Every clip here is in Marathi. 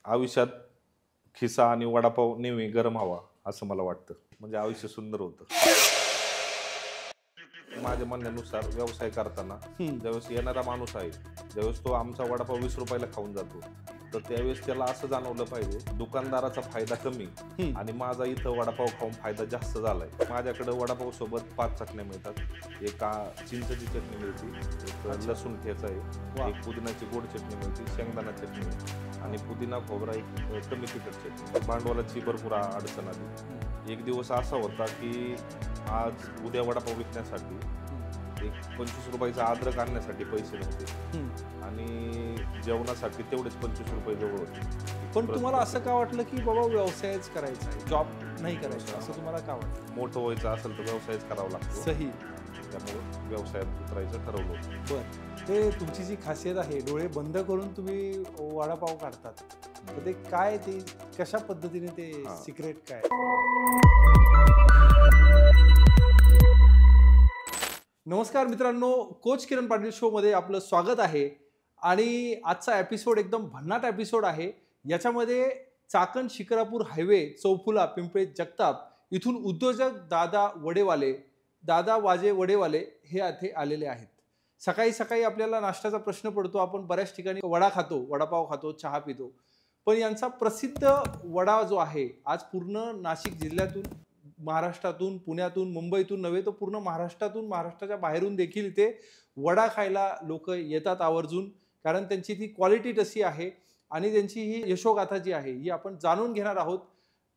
आयुष्यात खिसा आणि वडापाव नेहमी गरम हवा असं मला वाटतं. म्हणजे आयुष्य सुंदर होतं. माझ्या म्हणण्यानुसार व्यवसाय करताना ज्यावेळेस येणारा माणूस आहे, ज्यावेळेस तो आमचा वडापाव 20 रुपयाला खाऊन जातो, तर त्यावेळेस त्याला असं जाणवलं पाहिजे दुकानदाराचा फायदा कमी आणि माझा इथं वडापाव खाऊन फायदा जास्त झालाय. माझ्याकडे वडापाव सोबत 5 चटण्या मिळतात. एक चिंचची चटणी मिळते, एक लसूण ठेचा आहे, एक पुदिनाची गोड चटणी मिळते, शेंगदाणा चटणी आणि पुदिना खोबरा एक कमी तिखट चटणी. भांडवलाची भरपूर अडचण आली. एक दिवस असा होता की आज उद्या वडापाव विकण्यासाठी एक 25 रुपयाचा अद्रक आणण्यासाठी पैसे नव्हते आणि जेवणासाठी तेवढेच 25 रुपये जवळ होते. पण तुम्हाला असं का वाटलं की बाबा व्यवसायच करायचा आहे, जॉब नाही करायचा, असं तुम्हाला का वाटलं? मोठं व्हायचं असेल तर व्यवसायच करावा लागतो. सही. त्यामुळे व्यवसायात उतरायचं ठरवलं होतं. बरं, ते तुमची जी खासियत आहे, डोळे बंद करून तुम्ही वडापाव काढतात, तर ते काय, ते कशा पद्धतीने, ते सिक्रेट काय? नमस्कार मित्रांनो, कोच किरण पाटील शो मध्ये आपलं स्वागत आहे. आणि आजचा एपिसोड एकदम भन्नाट एपिसोड आहे. याच्यामध्ये चाकण शिक्रापूर हायवे, चौफुला, पिंपळे जगताप इथून उद्योजक दादा वाजे वडेवाले हे इथे आलेले आहेत. सकाळी सकाळी आपल्याला नाश्त्याचा प्रश्न पडतो. आपण बऱ्याच ठिकाणी वडा खातो, वडापाव खातो, चहा पितो, पण यांचा प्रसिद्ध वडा जो आहे, आज पूर्ण नाशिक जिल्ह्यातून, महाराष्ट्रातून, पुण्यातून, मुंबईतून नव्हे तर पूर्ण महाराष्ट्रातून, महाराष्ट्राच्या बाहेरून देखील ते वडा खायला लोक येतात आवर्जून. कारण त्यांची ती क्वालिटी तशी आहे आणि त्यांची ही यशोगाथा जी आहे ही आपण जाणून घेणार आहोत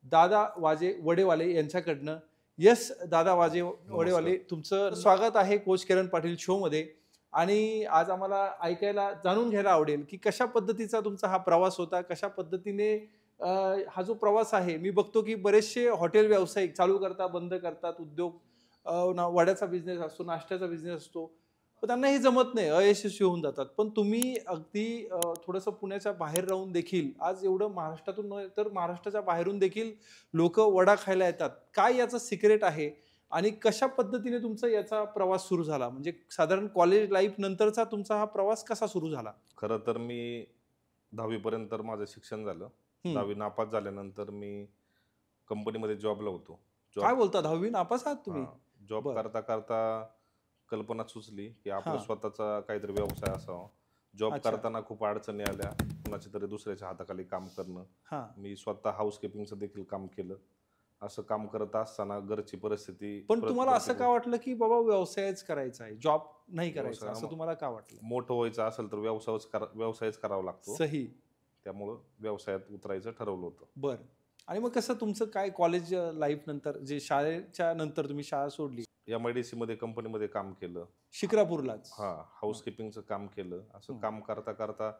दादा वाजे वडेवाले यांच्याकडनं. यस दादा वाजे वडेवाले, तुमचं स्वागत आहे कोच किरण पाटील शो मध्ये. आणि आज आम्हाला ऐकायला, जाणून घ्यायला आवडेल की कशा पद्धतीचा तुमचा हा प्रवास होता, कशा पद्धतीने हा जो प्रवास आहे. मी बघतो की बरेचसे हॉटेल व्यावसायिक चालू करतात, बंद करतात, उद्योग, वड्याचा बिझनेस असतो, नाश्त्याचा बिझनेस असतो, पण त्यांना हे जमत नाही, अयशस्वी होऊन जातात. पण तुम्ही अगदी थोडंसं पुण्याच्या बाहेर राहून देखील आज एवढं महाराष्ट्रातून नव्हे तर महाराष्ट्राच्या बाहेरून देखील लोक वडा खायला येतात. काय याचं सिक्रेट आहे आणि कशा पद्धतीने तुमचा याचा प्रवास सुरू झाला? म्हणजे साधारण कॉलेज लाईफ नंतरचा तुमचा हा प्रवास कसा सुरू झाला? खरं तर मी 10वी पर्यंत माझं शिक्षण झालं. 10वी नापास झाल्यानंतर मी कंपनीमध्ये जॉबला होतो. काय बोलता, 10वी नापास आहात तुम्ही? जॉब करता करता कल्पना सुचली की आपला स्वतःचा काहीतरी व्यवसाय असावा. जॉब करताना खूप अडचणी आल्या, कुणाच्या तरी दुसऱ्याच्या हाताखाली काम करणं. मी स्वतः हाऊसकीपिंगचं देखील काम केलं. असं काम करत असताना घरची परिस्थिती. पण तुम्हाला असं का वाटलं की बाबा व्यवसायच करायचा आहे, जॉब नाही करायचा, असं तुम्हाला का वाटलं? मोठं व्हायचं असेल तर व्यवसायच करावा लागतो. सही. त्यामुळं व्यवसायात उतरायचं ठरवलं होतं. बरं. आणि मग कसं तुमचं काय कॉलेज लाईफ नंतर, जे शाळेच्या नंतर तुम्ही शाळा सोडली? MIDC मध्ये कंपनीमध्ये काम केलं, शिक्रापूरलाच. हाऊसकीपिंगचं काम केलं. असं काम करता करता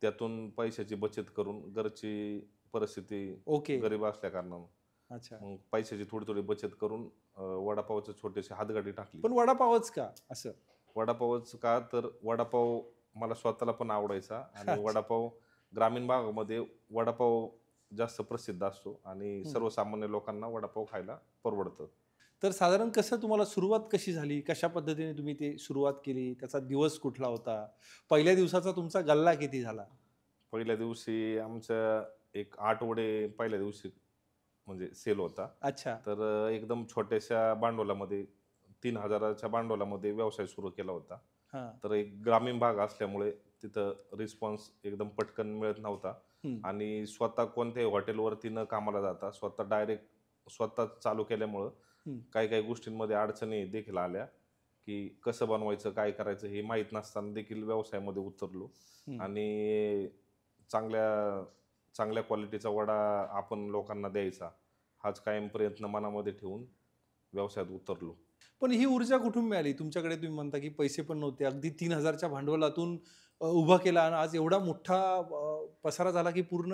त्यातून पैशाची बचत करून, घरची परिस्थिती गरीब असल्या कारणानं मग पैशाची थोडी थोडी बचत करून वडापावचं छोटीशी हातगाडी टाकली. पण वडापावच का? असं वडापावच का, तर वडापाव मला स्वतःला पण आवडायचा आणि वडापाव ग्रामीण भागामध्ये वडापाव जास्त प्रसिद्ध असतो आणि सर्वसामान्य लोकांना वडापाव खायला परवडतं. तर साधारण कसं तुम्हाला सुरुवात कशी झाली, कशा पद्धतीने तुम्ही ते सुरुवात केली, त्याचा दिवस कुठला होता, पहिल्या दिवसाचा तुमचा गल्ला किती झाला? पहिल्या दिवशी आमच्या एक 8 वडे पहिल्या दिवशी म्हणजे सेल होता. अच्छा. तर एकदम छोट्याशा भांडवलामध्ये 3000च्या भांडवलामध्ये व्यवसाय सुरू केला होता. तर एक ग्रामीण भाग असल्यामुळे तिथं रिस्पॉन्स एकदम पटकन मिळत नव्हता आणि स्वतः कोणत्याही हॉटेलवरती न कामाला जाता स्वतः डायरेक्ट स्वतः चालू केल्यामुळं काही काही गोष्टींमध्ये अडचणी देखील आल्या की कसं बनवायचं, काय करायचं हे माहीत नसताना देखील व्यवसायामध्ये उतरलो आणि चांगल्या क्वालिटीचा वडा आपण लोकांना द्यायचा हाच कायम प्रयत्न मनामध्ये ठेवून व्यवसायात उतरलो. पण ही ऊर्जा कुठून मिळाली तुमच्याकडे? तुम्ही म्हणता की पैसे पण नव्हते, अगदी 3000च्या भांडवलातून उभा केला आणि आज एवढा मोठा पसारा झाला की पूर्ण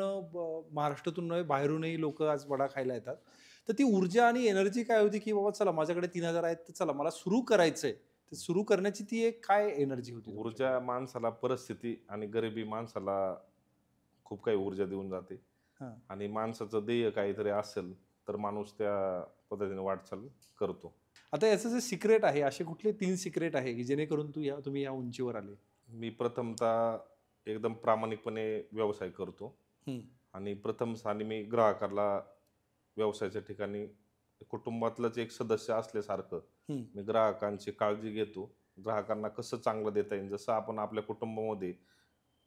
महाराष्ट्रातून नव्हे बाहेरूनही लोक आज वडा खायला येतात. तर ती ऊर्जा आणि एनर्जी काय होती की बाबा चला माझ्याकडे 3000 आहेत तर चला मला सुरू करायचंय, तर सुरू करण्याची ती एक काय एनर्जी होती? ऊर्जा माणसाला, परिस्थिती आणि गरिबी माणसाला खूप काही ऊर्जा देऊन जाते आणि माणसाचं ध्येय काहीतरी असेल तर माणूस त्या पद्धतीने वाटचाल करतो. आता याचं जे सिक्रेट आहे, असे कुठले 3 सिक्रेट आहे की जेणेकरून तुम्ही या उंचीवर आले? मी प्रथमतः एकदम प्रामाणिकपणे व्यवसाय करतो. आणि प्रथम स्थानी मी ग्राहकाला व्यवसायाच्या ठिकाणी कुटुंबातलंच एक सदस्य असल्यासारखं हम्म. मी ग्राहकांची काळजी घेतो. ग्राहकांना कसं चांगलं देता येईल, जसं आपण आपल्या कुटुंबामध्ये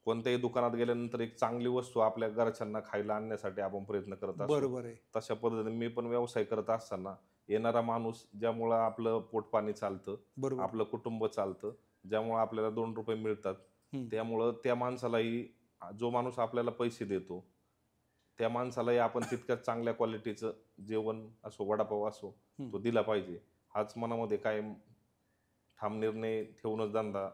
कोणत्याही दुकानात गेल्यानंतर एक चांगली वस्तू आपल्या घरच्यांना खायला आणण्यासाठी आपण प्रयत्न करत असतो. बरोबर आहे. तशा पद्धतीने मी पण व्यवसाय करत असताना येणारा माणूस ज्यामुळं आपलं पोटपाणी चालतं, बरोबर. आपलं कुटुंब चालतं, ज्यामुळं आपल्याला 2 रुपये मिळतात, हम्म. त्यामुळं त्या माणसालाही, जो माणूस आपल्याला पैसे देतो त्या माणसालाही आपण तितक्याच चांगल्या क्वालिटीचं जेवण असो, वडापाव असो, हम्म. तो दिला पाहिजे. हाच मनामध्ये कायम ठाम निर्णय ठेवूनच धंदा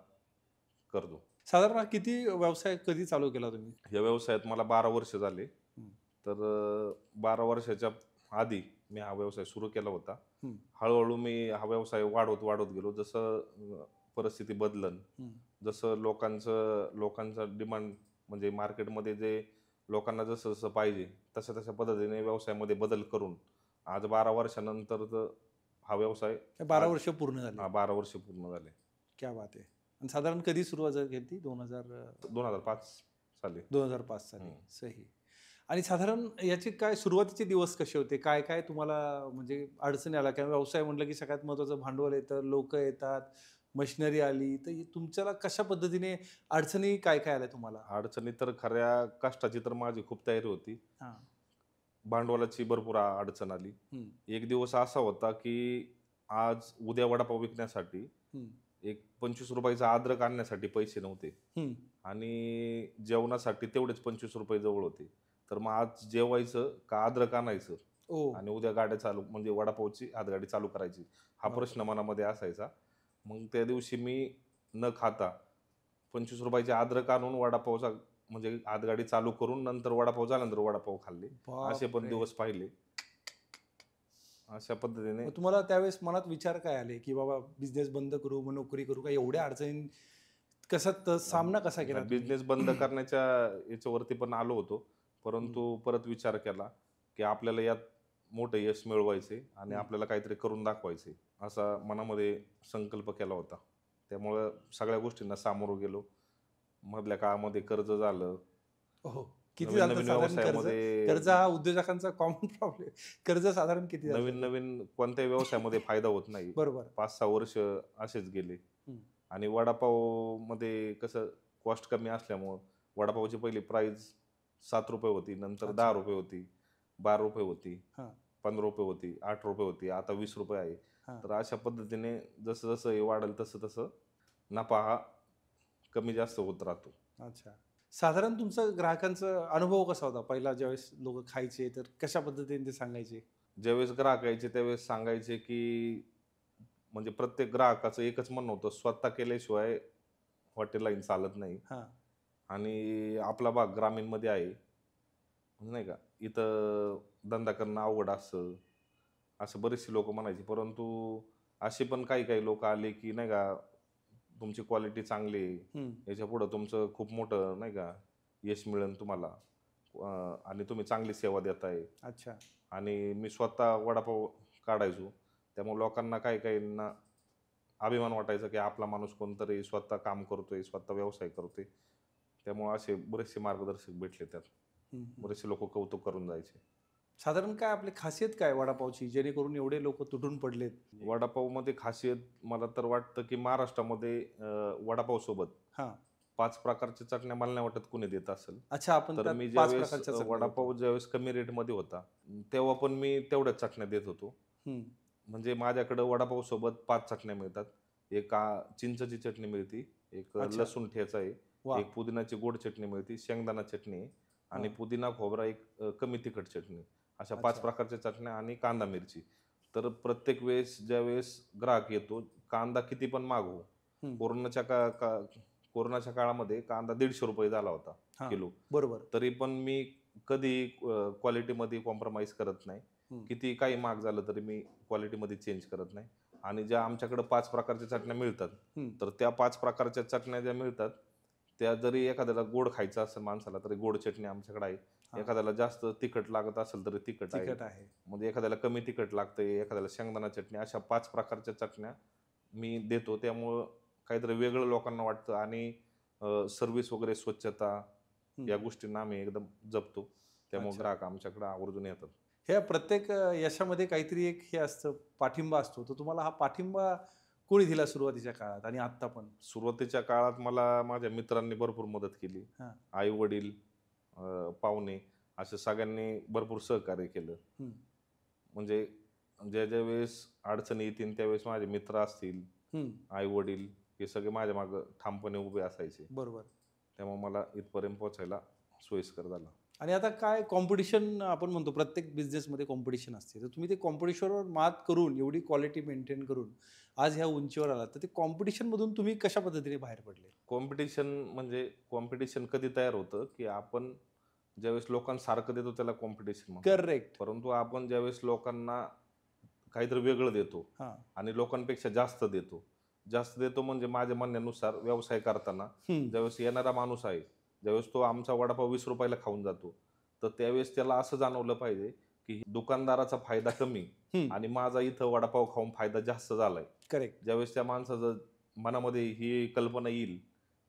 करतो. साधारण किती व्यवसाय कधी चालू केला तुम्ही? या व्यवसायात मला 12 वर्ष झाले. हम्म. तर 12 वर्षाच्या आधी मी हा व्यवसाय सुरू केला होता. हम्म. हळूहळू मी हा व्यवसाय वाढवत वाढवत गेलो. जसं परिस्थिती बदलन, हम्म. जसं लोकांचं डिमांड, म्हणजे मार्केटमध्ये जे लोकांना जसं जसं पाहिजे तशा तशा पद्धतीने व्यवसायामध्ये बदल करून आज 12 वर्षानंतर हा व्यवसाय 12 वर्ष पूर्ण झाले. 12 वर्ष पूर्ण झाले. क्या बात आहे. आणि साधारण कधी सुरुवात केली? 2005 साली. 2005 साली. हम्म. सही. आणि साधारण याचे काय सुरुवातीचे दिवस कसे होते? काय काय तुम्हाला म्हणजे अडचणी आल्या? किंवा व्यवसाय म्हटलं की सगळ्यात महत्त्वाचं भांडवल येतं, लोक येतात, मशिनरी आली, तर तुमच्याला कशा पद्धतीने अडचणी काय काय आल्या तुम्हाला? अडचणी तर खऱ्या कष्टाची तर माझी खूप तयारी होती. हां. भांडवलाची भरपूर अडचण आली. हम्म. एक दिवस असा होता की उद्या वडापाव विकण्यासाठी हम्म. एक 25 रुपयाचा अद्रक आणण्यासाठी पैसे नव्हते हम्म. आणि जेवणासाठी तेवढेच 25 रुपये जवळ होते. तर मग आज जेवायचं का अद्रक आणायचं ओ. आणि उद्या गाड्या चालू, म्हणजे वडापावची हातगाडी चालू करायची, हा बापरे. प्रश्न मनामध्ये असायचा. मग त्या दिवशी मी न खाता 25 रुपयाचे अद्रक आणून वडापावचा, म्हणजे हातगाडी चालू करून नंतर वडापाव झाल्यानंतर वडापाव खाल्ले. असे पण बापरे. दिवस पाहिले. अशा पद्धतीने मग तुम्हाला त्यावेळेस मनात विचार काय आले की बाबा बिझनेस बंद करू, मग नोकरी करू का? एवढ्या अडचणी कसा सामना कसा केला तुम्ही? बिझनेस बंद करण्याच्या याच्यावरती पण आलो होतो. परंतु परत विचार केला की आपल्याला यात मोठं यश मिळवायचे आणि आपल्याला काहीतरी करून दाखवायचे, असा मनामध्ये संकल्प केला होता. त्यामुळं सगळ्या गोष्टींना सामोरं गेलो. मधल्या काळामध्ये कर्ज झालं. हो. किती नवीन झालं नवीन साधारण कर्ज? व्यवसायामध्ये कर्ज हा उद्योजकांचा कॉमन प्रॉब्लेम. कर्ज साधारण किती झालं? नवीन नवीन कोणत्याही व्यवसायामध्ये फायदा होत नाही. बरोबर. 5-6 वर्ष असेच गेले. हम्म. आणि वडापावमध्ये कसं कॉस्ट कमी असल्यामुळं वडापावची पहिली प्राइस 7 रुपये होती, नंतर 10 रुपये होती, 12 रुपये होती, हां. 15 रुपये होती, 8 रुपये होती, आता 20 रुपये आहे. हां. तर अशा पद्धतीने जसं जसं हे वाढेल तसं तसं नफा हा कमी जास्त होत राहतो. अच्छा. साधारण तुमचा ग्राहकांचा अनुभव कसा होता? पहिला ज्यावेळेस लोक खायचे तर कशा पद्धतीने ते सांगायचे? ज्यावेळेस ग्राहक यायचे त्यावेळेस सांगायचे की, म्हणजे प्रत्येक ग्राहकाचं एकच म्हणणं होतं, स्वतः केल्याशिवाय हॉटेल लाईन चालत नाही. हां. आणि आपला भाग ग्रामीणमध्ये आहे, नाही का, इथं धंदा करणं अवघड असं असं बरेचसे लोक म्हणायचे. परंतु असे पण काही काही लोक आले की, नाही का, तुमची क्वालिटी चांगली आहे, हम्म. याच्या पुढं तुमचं खूप मोठं, नाही का, यश मिळेल तुम्हाला, आणि तुम्ही चांगली सेवा देताय. अच्छा. आणि मी स्वतः वडापाव काढायचो, त्यामुळे लोकांना काही काहींना अभिमान वाटायचा की आपला माणूस कोणतरी स्वतः काम करतोय, स्वतः व्यवसाय करतोय. त्यामुळे असे बरेचसे मार्गदर्शक भेटले त्यात. हम्म. बरेचसे लोक कौतुक करून जायचे. साधारण काय आपली खासियत काय वडापावची जेणेकरून एवढे लोक तुटून पडलेत? वडापावमध्ये खासियत मला तर वाटतं की महाराष्ट्रामध्ये वडापाव सोबत हां. 5 प्रकारच्या चटण्या मला नाही वाटत कुणी देत असेल. अच्छा. आपण तर त्यात मी 5 ज्यावेळेस प्रकारच्या चटण्या वडापाव देतो. ज्यावेळेस कमी रेटमध्ये होता, तेव्हा पण मी तेवढ्याच चटण्या देत होतो. हम्म. म्हणजे माझ्याकडं वडापाव सोबत 5 चटण्या मिळतात. एक चिंचची चटणी मिळते, एक अच्छा. लसूण ठेचा आहे, वा. एक पुदिनाची गोड चटणी मिळते, शेंगदाणा चटणी आहे आणि हां. पुदिना खोबरा एक कमी तिखट चटणी. अशा 5 अच्छा. प्रकारच्या चटण्या आणि कांदा मिरची. तर प्रत्येक वेळेस ज्यावेळेस ग्राहक येतो, कांदा किती पण मागवू. हम्म. कोरोनाच्या काळामध्ये कांदा 150 रुपये झाला होता हां. किलो. बरोबर. तरी पण मी कधी क्वालिटीमध्ये कॉम्प्रोमाइज करत नाही. हम्म. किती काही महाग झालं तरी मी क्वालिटीमध्ये चेंज करत नाही. आणि ज्या आमच्याकडे 5 प्रकारच्या चटण्या मिळतात, हम्म. तर त्या 5 प्रकारच्या चटण्या ज्या मिळतात, त्या जरी एखाद्याला गोड खायचं असेल माणसाला तरी गोड चटणी आमच्याकडे आहे. हां. एखाद्याला जास्त तिखट लागत असेल तरी तिखट आहे. तिखट आहे. म्हणजे एखाद्याला कमी तिखट लागतंय, एखाद्याला शेंगदाणा चटणी, अशा 5 प्रकारच्या चटण्या मी देतो. त्यामुळं काहीतरी वेगळं लोकांना वाटतं आणि सर्व्हिस वगैरे, स्वच्छता, हम्म. या गोष्टींना आम्ही एकदम जपतो. त्यामुळे अच्छा. ग्राहक आमच्याकडे आवर्जून येतात. ह्या प्रत्येक यशामध्ये काहीतरी एक हे असतं, पाठिंबा असतो. तर तुम्हाला हा पाठिंबा कोणी दिला सुरुवातीच्या काळात आणि आत्ता पण? सुरुवातीच्या काळात मला माझ्या मित्रांनी भरपूर मदत केली. हां. आई वडील, पाहुणे अशा सगळ्यांनी भरपूर सहकार्य केलं. हं, म्हणजे ज्या ज्या वेळेस अडचणी येतील त्यावेळेस माझे मित्र असतील, हं. आई वडील हे सगळे माझ्या मागं ठामपणे उभे असायचे. बरोबर. त्यामुळे मला इथपर्यंत पोहोचायला सोयीस्कर झालं. आणि आता काय कॉम्पिटिशन आपण म्हणतो प्रत्येक बिझनेसमध्ये कॉम्पिटिशन असते. तर तुम्ही ते कॉम्पिटिशनवर मात करून एवढी क्वालिटी मेंटेन करून आज ह्या उंचीवर आलात. तर ते कॉम्पिटिशनमधून तुम्ही कशा पद्धतीने बाहेर पडले? कॉम्पिटिशन कधी तयार होतं, की आपण ज्यावेळेस लोकांसारखं देतो त्याला कॉम्पिटिशन म्हणतात. करेक्ट. परंतु आपण ज्यावेळेस लोकांना काहीतरी वेगळं देतो हां. आणि लोकांपेक्षा जास्त देतो म्हणजे माझ्या म्हणण्यानुसार व्यवसाय करताना हं. ज्यावेळेस येणारा माणूस आहे, ज्यावेळेस तो आमचा वडापाव 20 रुपयाला खाऊन जातो, तर त्यावेळेस त्याला असं जाणवलं पाहिजे, की दुकानदाराचा फायदा कमी हं. आणि माझा इथं वडापाव खाऊन फायदा जास्त झालाय. करेक्ट. ज्यावेळेस त्या माणसाचं मनामध्ये ही कल्पना येईल,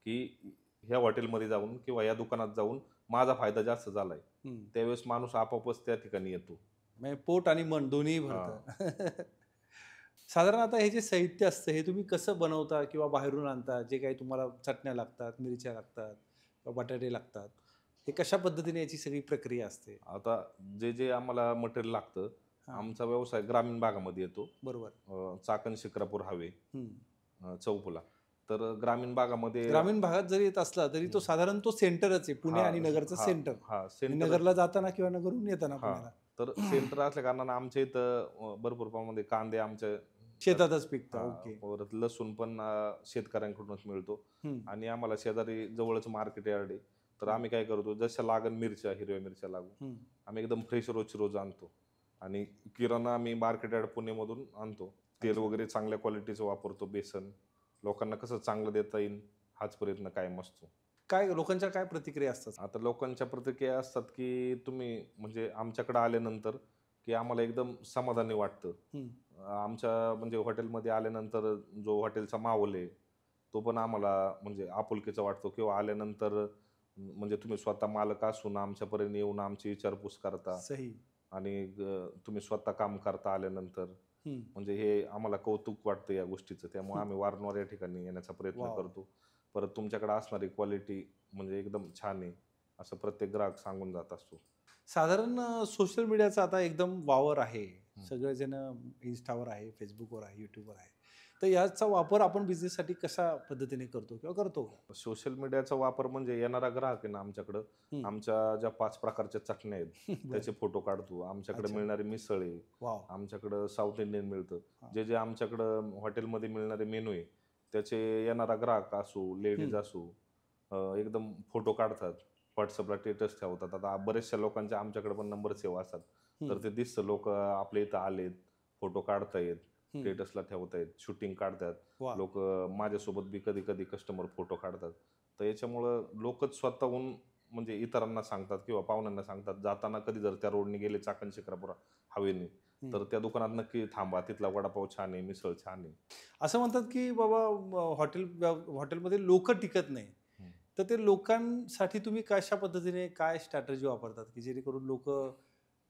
की ह्या हॉटेलमध्ये जाऊन किंवा या दुकानात जाऊन माझा फायदा जास्त झालाय, हं. त्यावेळेस माणूस आपोआपच त्या ठिकाणी येतो. म्हणजे पोट आणि मन दोन्हीही भरतं. साधारण आता हे जे साहित्य असतं हे तुम्ही कसं बनवता किंवा बाहेरून आणता? जे काही तुम्हाला चटण्या लागतात, मिरच्या लागतात किंवा बटाटे लागतात. हे कशा पद्धतीने याची सगळी प्रक्रिया असते? आता जे आम्हाला मटेरियल लागतं, हां. आमचा व्यवसाय ग्रामीण भागामध्ये येतो. बरोबर. चाकण, शिक्रापूर हायवे, हं. चौफुला. तर ग्रामीण भागामध्ये ग्रामीण भागात जरी येत असला तरी तो साधारण तो सेंटरच आहे. पुणे आणि हां, नगरचं हां, सेंटर. हां, आणि सेंटर नगरला जाताना किंवा नगरहून येताना हां. पुण्याला. तर सेंटर असल्या कारणानं आमच्या इथं भरपूर प्रमाणामध्ये कांदे आमच्या शेतातच पिकतं. हां, ओके. परत लसूण पण शेतकऱ्यांकडूनच मिळतो हं. आणि आम्हाला शेजारी जवळच मार्केट यार्ड आहे. तर आम्ही काय करतो, जशा लागण मिरच्या, हिरव्या मिरच्या लागू, हं. आम्ही एकदम फ्रेश रोजची रोज आणतो आणि किराणा आम्ही मार्केट यार्ड पुणेमधून आणतो. तेल अच्छा. वगैरे चांगल्या क्वालिटीचं वापरतो, बेसन. लोकांना कसं चांगलं देता येईल हाच प्रयत्न कायम असतो. काय लोकांच्या काय प्रतिक्रिया असतात? आता लोकांच्या प्रतिक्रिया असतात, की तुम्ही म्हणजे आमच्याकडे आल्यानंतर, की आम्हाला एकदम समाधानी वाटतं. हं. आमच्या म्हणजे हॉटेलमध्ये आल्यानंतर जो हॉटेलचा माहोल आहे, तो पण आम्हाला म्हणजे आपुलकीचा वाटतो किंवा आल्यानंतर म्हणजे तुम्ही स्वतः मालक असून आमच्यापर्यंत येऊन आमची विचारपूस करता सही. आणि तुम्ही स्वतः काम करता आल्यानंतर. हं. म्हणजे हे आम्हाला कौतुक वाटतं या गोष्टीचं. त्यामुळे हं. आम्ही वारंवार या ठिकाणी येण्याचा प्रयत्न वॉव! करतो. परत तुमच्याकडे असणारी क्वालिटी म्हणजे एकदम छान आहे, असं प्रत्येक ग्राहक सांगून जात असतो. साधारण सोशल मीडियाचा आता एकदम वावर आहे. हं. सगळेजण Instaवर आहे, Facebookवर आहे, YouTubeवर आहे. तर याचा वापर आपण बिझनेससाठी कशा पद्धतीने करतो किंवा करतो का? सोशल मीडियाचा वापर म्हणजे येणारा ग्राहक आहे ना आमच्याकडं, हं. आमच्या ज्या 5 प्रकारच्या चटण्या आहेत, बरं. त्याचे फोटो काढतो. आमच्याकडे अच्छा. मिळणारी मिसळ आहे, वॉव! आमच्याकडं साऊथ इंडियन मिळतं. हां. जे आमच्याकडं हॉटेलमध्ये मिळणारे मेनू आहे, त्याचे येणारा ग्राहक असो, लेडीज हं. असो, एकदम फोटो काढतात. WhatsAppला स्टेटस ठेवतात. आता बऱ्याचशा लोकांचे आमच्याकडे पण नंबर सेव्ह असतात. हं. तर ते दिसतं लोकं आपल्या इथं आलेत, फोटो काढतायत, हं. स्टेटसला ठेवतायत, शूटिंग काढतात. वाह! लोकं माझ्यासोबत बी कधी-कधी कस्टमर फोटो काढतात. तर याच्यामुळं लोकच स्वतःहून म्हणजे इतरांना सांगतात किंवा पाहुण्यांना सांगतात, जाताना कधी जर त्या रोडने गेले चाकण शिक्रापूर हायवेने, हं. तर त्या दुकानात नक्की थांबा. तिथला वडापाव छान आहे, मिसळ छान आहे. असं म्हणतात की बाबा हॉटेलमध्ये लोकं टिकत नाही. हं. तर ते लोकांसाठी तुम्ही कशा पद्धतीने काय स्ट्रॅटेजी वापरतात की जेणेकरून लोकं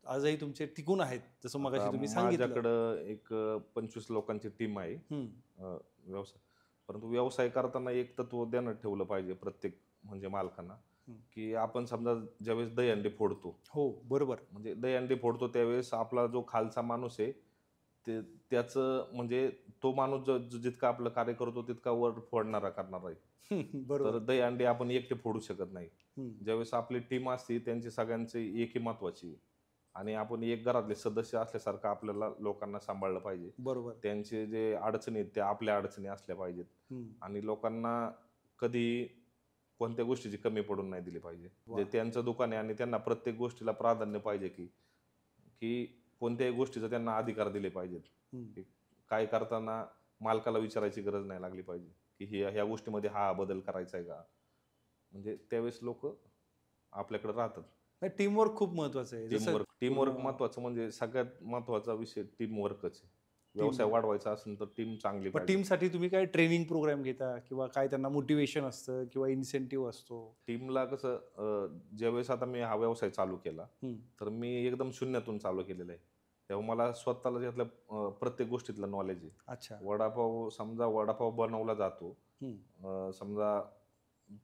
आजही तुमचे टिकून आहेत, जसं आता मगाशी तुम्ही सांगितलं? माझ्याकडं एक 25 लोकांची टीम आहे हं. व्यवसाय. परंतु व्यवसाय करताना एक तत्व ध्यानात ठेवलं पाहिजे प्रत्येक म्हणजे मालकांना, हं. की आपण समजा ज्यावेळेस दहीहंडी फोडतो, हो, बरोबर. म्हणजे दहीहंडी फोडतो त्यावेळेस आपला जो खालचा माणूस आहे, ते त्याचं म्हणजे तो माणूस जितका आपलं कार्य करतो तितका वर फोडणारा करणार आहे. तर बरोबर. दहीहंडी आपण एकटे फोडू शकत नाही. हं. ज्यावेळेस आपली टीम असते त्यांची सगळ्यांची एकी महत्वाची आणि आपण एक घरातले सदस्य असल्यासारखं आपल्याला लोकांना सांभाळलं पाहिजे. बरोबर. त्यांचे जे अडचणी आहेत त्या आपल्या अडचणी असल्या पाहिजेत हं. आणि लोकांना कधी कोणत्या गोष्टीची कमी पडून नाही दिली पाहिजे. वाह! जे त्यांचं दुकान आहे आणि त्यांना प्रत्येक गोष्टीला प्राधान्य पाहिजे, की की कोणत्याही गोष्टीचा त्यांना अधिकार दिले पाहिजेत. हं. की काय करताना मालकाला विचारायची गरज नाही लागली पाहिजे, की ह्या गोष्टीमध्ये हा बदल करायचा आहे का? म्हणजे त्यावेळेस लोकं आपल्याकडे राहतात. नाही, टीमवर्क खूप महत्वाचं आहे. जसं टीमवर्क पूर्ण महत्वाचं म्हणजे सगळ्यात महत्वाचा विषय टीमवर्कच आहे. व्यवसाय वाढवायचा असेल तर टीम चांगली पण पाहिजे. टीमसाठी तुम्ही काय ट्रेनिंग प्रोग्राम घेता किंवा काय त्यांना मोटिवेशन असतं किंवा इन्सेंटिव्ह असतो? टीमला कसं ज्यावेळेस आता मी हा व्यवसाय चालू केला हम्म. तर मी एकदम शून्यातून चालू केलेलं आहे. तेव्हा मला स्वतःला त्यातलं प्रत्येक गोष्टीतलं नॉलेज आहे. अच्छा. समजा वडापाव बनवला जातो, समजा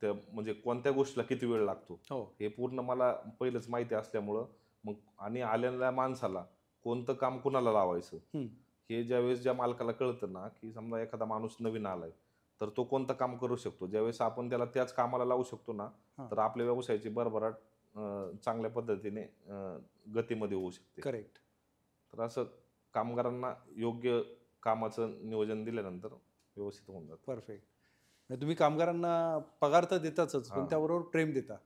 त्या म्हणजे कोणत्या गोष्टीला किती वेळ लागतो हो. हे पूर्ण मला पहिलंच माहिती असल्यामुळं मग आणि आलेल्या माणसाला कोणतं काम कुणाला लावायचं हे ज्यावेळेस ज्या मालकाला कळतं ना, की समजा एखादा माणूस नवीन आलाय तर तो कोणतं काम करू शकतो, ज्यावेळेस आपण त्याला त्याच कामाला लावू शकतो ना, तर आपल्या व्यवसायाची भरभराट चांगल्या पद्धतीने गतीमध्ये होऊ शकते. करेक्ट. तर असं कामगारांना योग्य कामाचं नियोजन दिल्यानंतर व्यवस्थित होऊन जातं. परफेक्ट. तुम्ही कामगारांना पगार तर देताच, पण त्याबरोबर प्रेम देता.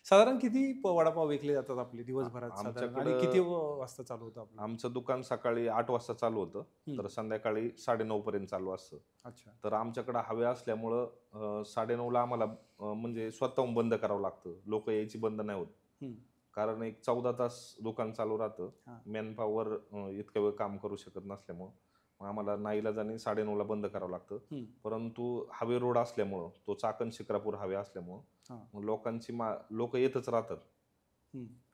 साधारण किती वडापाव विकले जातात आपले दिवसभरात साधारण, आणि किती वाजता चालू होतं आपलं? आमचं दुकान सकाळी 8 वाजता चालू होतं तर संध्याकाळी 9:30 पर्यंत चालू असतं. अच्छा. तर आमच्याकडे हवे असल्यामुळं 9:30ला आम्हाला म्हणजे स्वतःहून बंद करावं लागतं. लोक यायची बंद नाही होत, कारण एक 14 तास दुकान चालू राहतं. मॅनपॉवर इतकं वेळ काम करू शकत नसल्यामुळं मग आम्हाला नाईलाजाने 9:30ला बंद करावं लागतं. परंतु हावे रोड असल्यामुळं, तो चाकण शिक्रापूर हावे असल्यामुळं मग लोक येतच राहतात.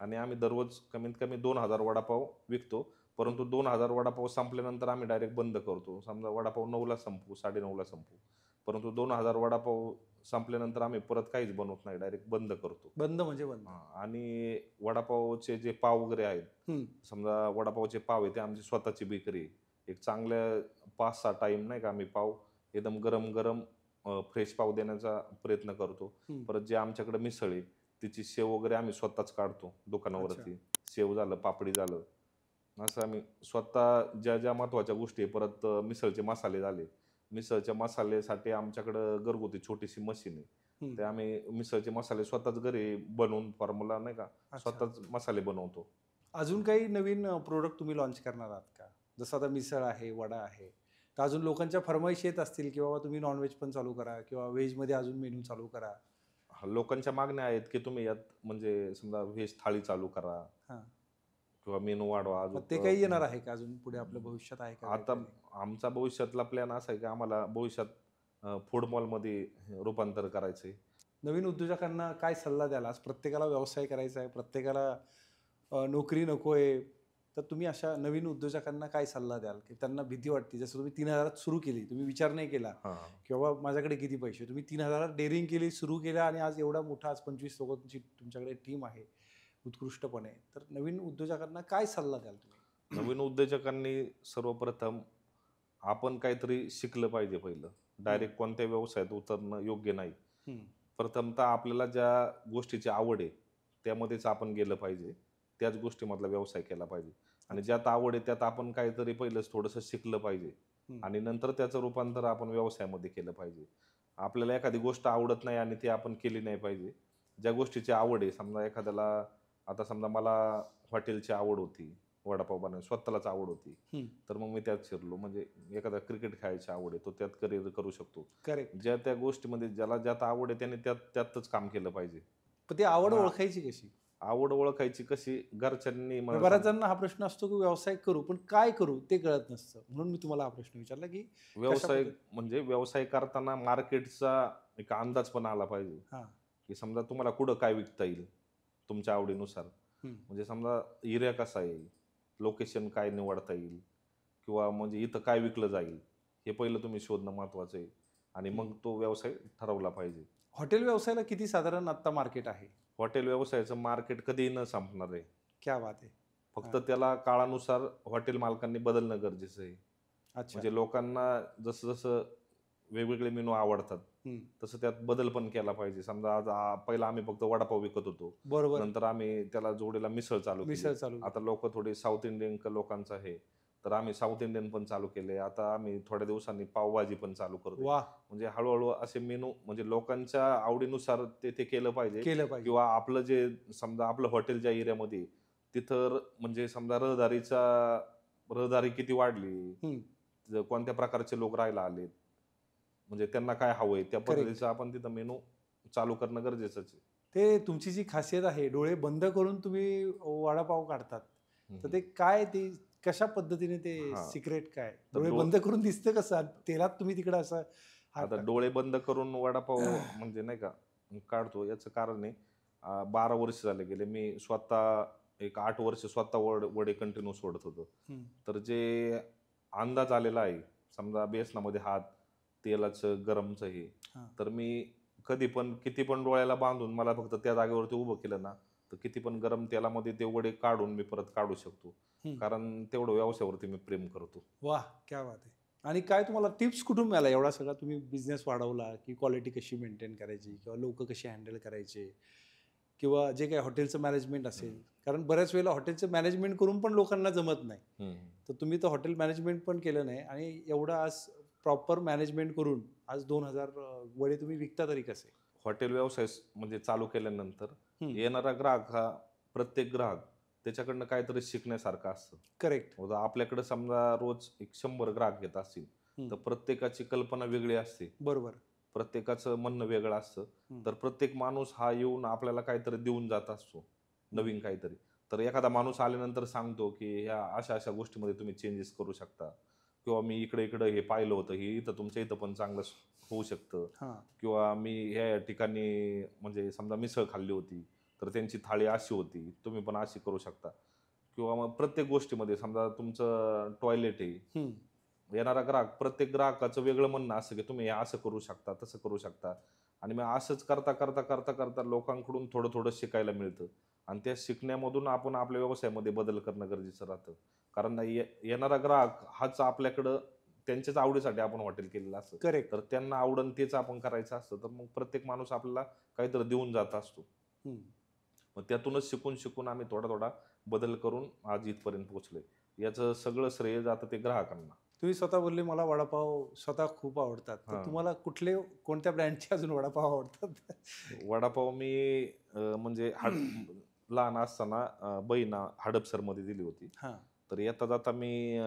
आणि आम्ही दररोज कमीत कमी 2000 वडापाव विकतो. परंतु 2000 वडापाव संपल्यानंतर आम्ही डायरेक्ट बंद करतो. समजा वडापाव 9ला संपू, 9:30ला संपू, परंतु 2000 वडापाव संपल्यानंतर आम्ही परत काहीच बनवत नाही, डायरेक्ट बंद करतो. बंद म्हणजे बंद. आणि वडापावचे जे पाव वगैरे आहेत, समजा वडापावचे पाव आहे ते आमची स्वतःची बेकरी आहे. एक चांगल्या 5-6 टाइम नाही का आम्ही पाव एकदम गरम गरम फ्रेश पाव देण्याचा प्रयत्न करतो. परत जे आमच्याकडे मिसळ आहे तिची शेव वगैरे आम्ही स्वतःच काढतो दुकानावरती. शेव झालं, पापडी झालं, असं आम्ही स्वतः ज्या ज्या महत्वाच्या गोष्टी आहे. परत मिसळचे मसाले झाले, मिसळच्या मसाल्यासाठी आमच्याकडं घरगुती छोटीशी मशीन आहे. ते आम्ही मिसळचे मसाले स्वतःच घरी बनवून फॉर्म्युला नाही का स्वतःच मसाले बनवतो. अजून काही नवीन प्रोडक्ट तुम्ही लॉन्च करणार आहात का? जसं आता मिसळ आहे, वडा आहे, तर अजून लोकांच्या फरमाईश येत असतील की बाबा तुम्ही नॉनव्हेज पण चालू करा किंवा व्हेजमध्ये अजून मेनू चालू करा. लोकांच्या मागण्या आहेत की तुम्ही यात म्हणजे समजा व्हेज थाळी चालू करा किंवा मेनू वाढवा. मग ते काही येणार आहे का अजून पुढे आपल्या भविष्यात आहे का? आता आमचा भविष्यातला प्लॅन असा आहे की आम्हाला भविष्यात फूड मॉलमध्ये रूपांतर करायचंय. नवीन उद्योजकांना काय सल्ला द्याल? आज प्रत्येकाला व्यवसाय करायचा आहे, प्रत्येकाला नोकरी नको आहे, तर तुम्ही अशा नवीन उद्योजकांना काय सल्ला द्याल की त्यांना भीती वाटते? जसं तुम्ही 3000 सुरू केली, तुम्ही विचार नाही केला की बाबा माझ्याकडे किती पैसे, तुम्ही 3000 डेअरिंग केली, सुरू केला, आणि आज एवढा मोठा, आज 25 लोकांची तुमच्याकडे टीम आहे उत्कृष्टपणे. तर नवीन उद्योजकांना काय सल्ला द्याल तुम्ही? नवीन उद्योजकांनी सर्वप्रथम आपण काहीतरी शिकलं पाहिजे. पहिलं डायरेक्ट कोणत्या व्यवसायात उतरणं योग्य नाही. प्रथमतः आपल्याला ज्या गोष्टीची आवड आहे त्यामध्येच आपण गेलं पाहिजे, त्याच गोष्टीमधला व्यवसाय केला पाहिजे. आणि ज्यात आवड आहे त्यात आपण काहीतरी पहिलंच थोडंसं शिकलं पाहिजे आणि नंतर त्याचं रूपांतर आपण व्यवसायामध्ये केलं पाहिजे. आपल्याला एखादी गोष्ट आवडत नाही आणि ती आपण केली नाही पाहिजे. ज्या गोष्टीची आवड आहे, समजा एखाद्याला, आता समजा मला हॉटेलची आवड होती, वडापाव बनवायची स्वतःलाच आवड होती, तर मग मी त्यात शिरलो. म्हणजे एखादा क्रिकेट खेळायची आवड आहे, तो त्यात करिअर करू शकतो. करेक्ट. ज्या त्या गोष्टीमध्ये ज्याला ज्यात आवड आहे त्याने त्यातच काम केलं पाहिजे. पण ती आवड ओळखायची कशी? आवड ओळखायची कशी? घरच्यांनी बऱ्याच जणांना हा प्रश्न असतो की व्यवसाय करू, पण काय करू ते कळत नसतं. म्हणून मी तुम्हाला हा प्रश्न विचारला की व्यवसाय करताना मार्केटचा एक अंदाज पण आला पाहिजे की समजा तुम्हाला कुठं काय विकता येईल तुमच्या आवडीनुसार. म्हणजे समजा एरिया कसा आहे, लोकेशन काय निवडता येईल, किंवा म्हणजे इथं काय विकलं जाईल हे पहिलं तुम्ही शोधणं महत्वाचं आहे आणि मग तो व्यवसाय ठरवला पाहिजे. हॉटेल व्यवसायाला किती साधारण आता मार्केट आहे? हॉटेल व्यवसायाचं मार्केट कधीही न संपणार आहे. क्या बात आहे. फक्त त्याला काळानुसार हॉटेल मालकांनी बदलणं गरजेचं आहे. म्हणजे लोकांना जसं जसं वेगवेगळे मेनू आवडतात तसं त्यात बदल पण केला पाहिजे. समजा आज पहिला आम्ही फक्त वडापाव विकत होतो, बरोबर, नंतर आम्ही त्याला जोडीला मिसळ चालू केली. आता लोक थोडे साऊथ इंडियन लोकांचं आहे तर आम्ही साऊथ इंडियन पण चालू केले. आता आम्ही थोड्या दिवसांनी पावभाजी पण चालू करतो. म्हणजे हळूहळू असे मेनू म्हणजे लोकांच्या आवडीनुसार ते केलं पाहिजे. किंवा आपलं जे समजा आपलं हॉटेल ज्या एरियामध्ये तिथं म्हणजे समजा रहदारी किती वाढली, कोणत्या प्रकारचे लोक राहायला आलेत, म्हणजे त्यांना काय हवंय त्या पद्धतीचं आपण तिथं मेनू चालू करणं गरजेचंच आहे. ते तुमची जी खासियत आहे, डोळे बंद करून तुम्ही वडापाव काढतात, तर ते कशा पद्धतीने ते हा. सिक्रेट काय तर डोळे बंद करून दिसतं कसं तेलात तुम्ही तिकडे असं हात आता टाक- डोळे बंद करून वडापाव म्हणजे नाही का काढतो याचं कारण आहे 12 वर्ष झाले गेले मी स्वतः एक 8 वर्ष स्वतः वडे कंटिन्यू सोडत होतो. हम्म. तर जे अंदाज आलेला आहे समजा बेसनामध्ये हात तेलाचं गरमचं हे हा. तर मी कधी पण किती पण डोळ्याला बांधून मला फक्त त्या जागेवरती उभं केलं ना तर किती पण गरम तेलामध्ये ते वडे काढून मी परत काढू शकतो. हम्म. कारण तेवढं व्यवसायावरती मी प्रेम करतो. वाह क्या बात आहे. आणि काय तुम्हाला टिप्स कुठून मिळाला एवढा सगळा तुम्ही बिझनेस वाढवला की क्वालिटी कशी मेंटेन करायची किंवा लोक कशी हँडल करायचे किंवा जे काही हॉटेलचं मॅनेजमेंट असेल कारण बऱ्याच वेळेला हॉटेलचं मॅनेजमेंट करून पण लोकांना जमत नाही. हम्म. तर तुम्ही तर हॉटेल मॅनेजमेंट पण केलं नाही आणि एवढं आज प्रॉपर मॅनेजमेंट करून आज 2000 वडे तुम्ही विकता तरी कसे? हॉटेल व्यवसाय म्हणजे चालू केल्यानंतर हम्म. येणारा ग्राहक हा प्रत्येक ग्राहक त्याच्याकडनं काहीतरी शिकण्यासारखं असतं. करेक्ट. आता आपल्याकडे समजा रोज 100 ग्राहक येत असतील तर प्रत्येकाची कल्पना वेगळी असते. बरोबर. प्रत्येकाचं म्हणणं वेगळं असतं. हम्म. तर प्रत्येक माणूस हा येऊन आपल्याला काहीतरी देऊन जात असतो नवीन काहीतरी. तर एखादा माणूस आल्यानंतर सांगतो की ह्या अशा अशा गोष्टीमध्ये तुम्ही चेंजेस करू शकता किंवा मी इकडे इकडे हे पाहिलं होतं हे इथं तुमच्या इथं पण चांगलं होऊ शकतं हां. किंवा मी ह्या ठिकाणी म्हणजे समजा मिसळ खाल्ली होती तर त्यांची थाळी अशी होती तुम्ही पण अशी करू शकता किंवा मग प्रत्येक गोष्टीमध्ये समजा तुमचं टॉयलेट आहे हम्म. येणारा ग्राहक प्रत्येक ग्राहकाचं वेगळं म्हणणं असं की तुम्ही हे असं करू शकता तसं करू शकता आणि मग असंच करता करता करता करता लोकांकडून थोडं थोडं शिकायला मिळतं आणि त्या शिकण्यामधून आपण आपल्या व्यवसायामध्ये बदल करणं गरजेचं राहतं. कारण येणारा ग्राहक हाच आपल्याकडं त्यांच्याच आवडीसाठी आपण हॉटेल केलेलं असतं. करेक्ट. तर त्यांना आवडन तेच आपण करायचं असतं तर मग प्रत्येक माणूस आपल्याला काहीतरी देऊन जात असतो. हम्म. मग त्यातूनच शिकून शिकून आम्ही थोडा थोडा बदल करून आज इथपर्यंत पोहोचलोय. याचं सगळं श्रेय जातं ते ग्राहकांना. तुम्ही स्वतः बोलले मला वडापाव स्वतः खूप आवडतात तर हां. तुम्हाला कोणत्या ब्रँडचे अजून वडापाव आवडतात? वडापाव मी म्हणजे लहान असताना बहीण हडपसरमध्ये दिली होती. हां. तर येता जाता मी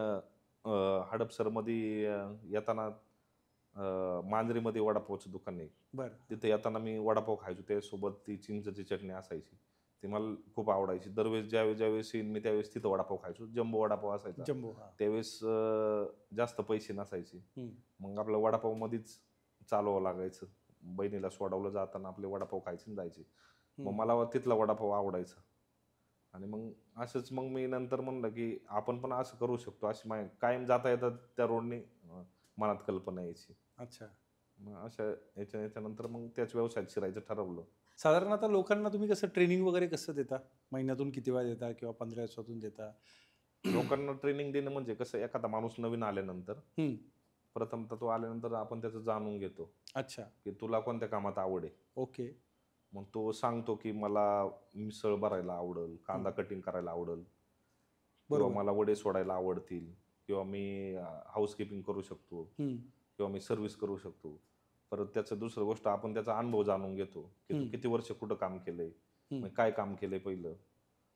हडपसरमध्ये येताना मांजरीमध्ये वडापावचं दुकान आहे. बरं. तिथे येताना मी वडापाव खायचो त्यासोबत ती चिंचची चटणी असायची ती मला खूप आवडायची. दरवेळेस ज्यावेळेस येईन मी त्यावेळेस तिथं वडापाव खायचो. जम्बो वडापाव असायचा. जम्बो. हां. त्यावेळेस जास्त पैसे नसायचे. हम्म. मग आपलं वडापावमध्येच चालवावं लागायचं. बहिणीला सोडावलं जाताना आपले वडापाव खायचे आणि जायचे. मग मला तिथला वडापाव आवडायचा आणि मग असंच मग मी नंतर म्हणलं की आपण पण असं करू शकतो अशी कायम जाता येतात त्या रोडने मनात कल्पना यायची. अच्छा. मग अशा याच्यानंतर मग त्याच व्यवसायात शिरायचं ठरवलं. साधारण आता लोकांना तुम्ही कसं ट्रेनिंग वगैरे कसं देता? महिन्यातून किती वेळा देता किंवा 15 दिवसातून देता? लोकांना ट्रेनिंग देणं म्हणजे कसं एखादा माणूस नवीन आल्यानंतर हम्म. प्रथमतः तो आल्यानंतर आपण त्याचं जाणून घेतो अच्छा. की तुला कोणत्या कामात आवड आहे. ओके. मग तो सांगतो की मला मिसळ भरायला आवडेल, कांदा कटिंग करायला आवडेल किंवा बरोबर. मला वडे सोडायला आवडतील किंवा मी हाऊसकीपिंग करू शकतो हम्म. किंवा मी सर्व्हिस करू शकतो. परत त्याचं दुसरं गोष्ट आपण त्याचा अनुभव जाणून घेतो की तू किती वर्ष कुठं काम केलंय, मग काय काम केलंय पहिलं.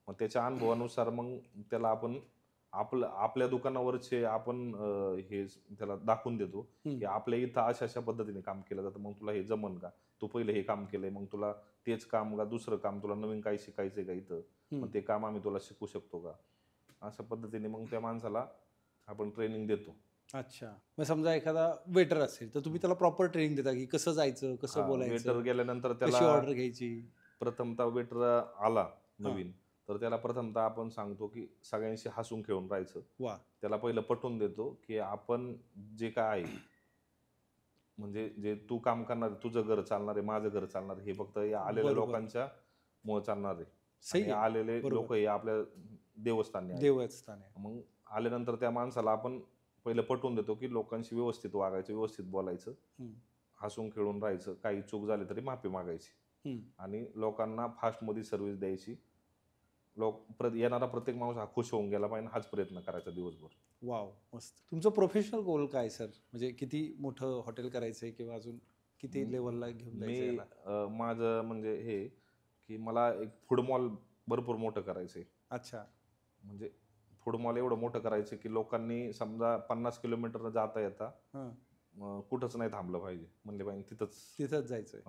मग त्याच्या अनुभवानुसार मग त्याला आपण आपल्या दुकानावरचे आपण हे त्याला दाखवून देतो की आपल्या इथं अशा अशा पद्धतीने काम केलं जातं. मग तुला हे जमन का? तू पहिलं हे काम केलंय मग तुला तेच काम का दुसरं काम तुला नवीन काही शिकायचंय का इथं? मग ते काम आम्ही तुला शिकू शकतो का? अशा पद्धतीने मग त्या माणसाला आपण ट्रेनिंग देतो. अच्छा. मग समजा एखादा वेटर असेल तर तुम्ही त्याला प्रॉपर ट्रेनिंग देता की कसं जायचं, कसं वेटर बोलायचं, गेल्यानंतर कशी त्याला ऑर्डर घ्यायची? प्रथमतः वेटर आला नवीन तर त्याला प्रथमतः आपण सांगतो की सगळ्यांशी हसून खेळून राहायचं. वा. त्याला पहिलं पटवून देतो की आपण जे काय आहे म्हणजे जे तू काम करणार आहे, तुझं घर चालणार आहे, माझं घर चालणार आहे, हे फक्त या आलेल्या बरोबर. लोकांच्या मुळे चालणार आहे. सही आणि आहे. आलेले बरोबर. लोक हे आपल्या देवस्थानी आहेत. देवस्थान आहे. मग आल्यानंतर त्या माणसाला आपण पहिलं पटवून देतो की लोकांशी व्यवस्थित वागायचं, व्यवस्थित बोलायचं, हसून खेळून राहायचं, काही चूक झाली तरी माफी मागायची आणि लोकांना फास्टमध्ये सर्व्हिस द्यायची. येणारा प्रत्येक माणूस हा खुश होऊन गेला पाहिजे हाच प्रयत्न करायचा दिवसभर. वाव, मस्त. तुमचं प्रोफेशनल गोल काय सर? म्हणजे किती मोठं हॉटेल करायचंय किंवा अजून किती लेवलला घेऊन जायचं याला? माझं म्हणजे हे की मला एक फूड मॉल भरपूर मोठं करायचंय. अच्छा. म्हणजे फूड मॉल एवढं मोठं करायचं की लोकांनी समजा 50 किलोमीटर जाता येता कुठंच नाही थांबलं पाहिजे म्हणले पाहिजे तिथंच जायचंय.